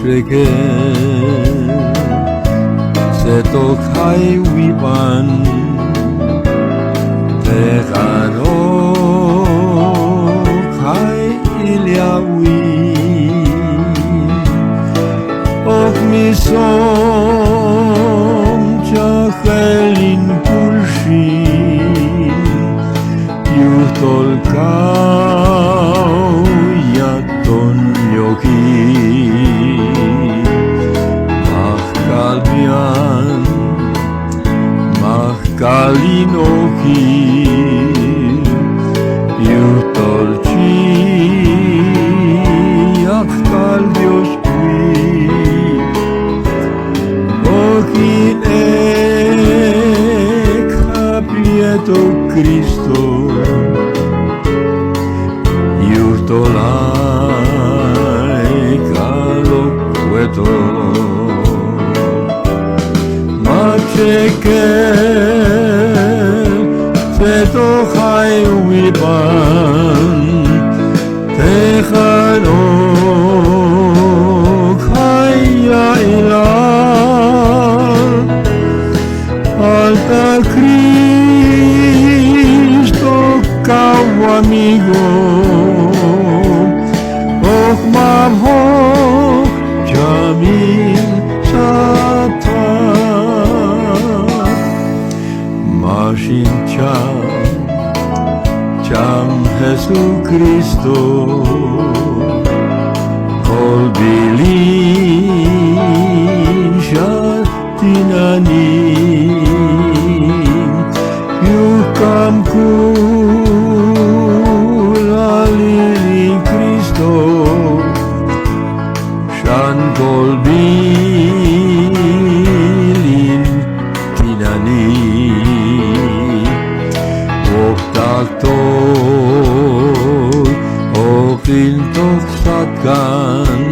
שכן שתוך חי ויבן תחנוך חי אליהו אוך מסום צ'חלין פולשים יוטול קאו יתון יוקי מחקל ביאן מחקלין אוקי יוטול צ'י יחקל ביושבי okin ek haplieto Cristo iutolai caloqueto machekel seto chai wiban techano chaya Alta Cristo, cau amigo, och mamho, jamin sata, mashin cham Jesu Cristo, kol bilin shatinani. Yukam kulalili Cristo Shan kolbilin tinani Oktaktol Okintok satkan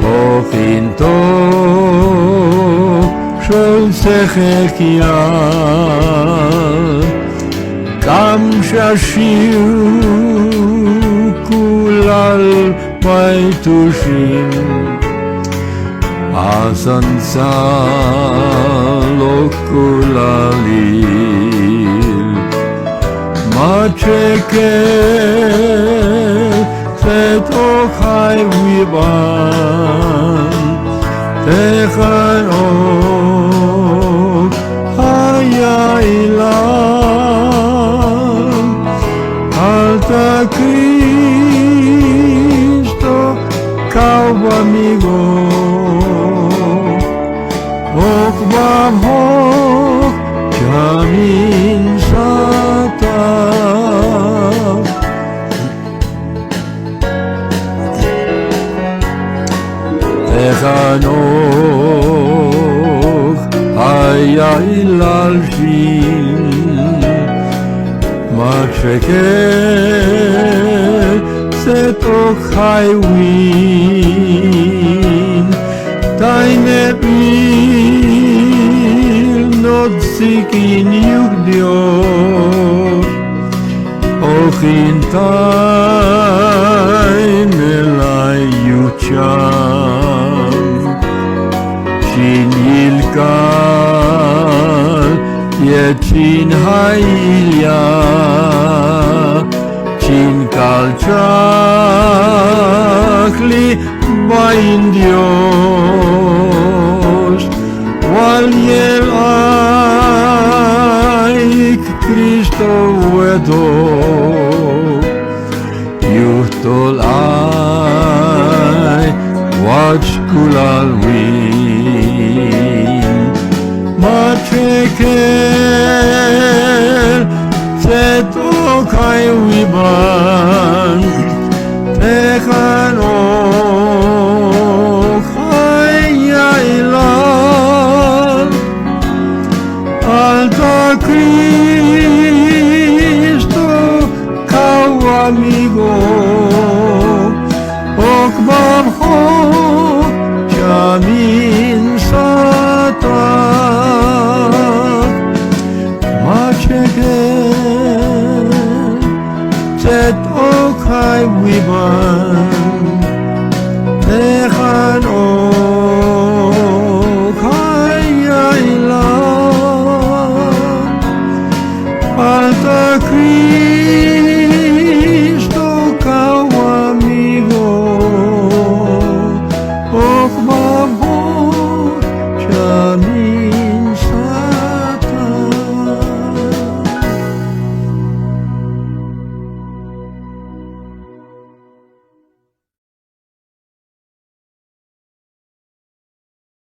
Okintok Shol sechekya Kam shashiu kulal baitushim Asansalo kulalil Machekel setochai vivan Techanok haya ilan Alta Cristo cau amigo Ok babhok jamin sata Techanok haya ilal shin Machekel setok haywin Deine will not seek in Dios Och in deine Leiyucham Shin yilkal Yechin hailya Chin kalchakli bain Dios Wal yel aik Cristo wedo Yuhtol ai watch kulal win Machekel setokai wiban Techanok haya ilan Alta Cristo cau amigo Ok babho jamin sata Machekel set ok hai wiban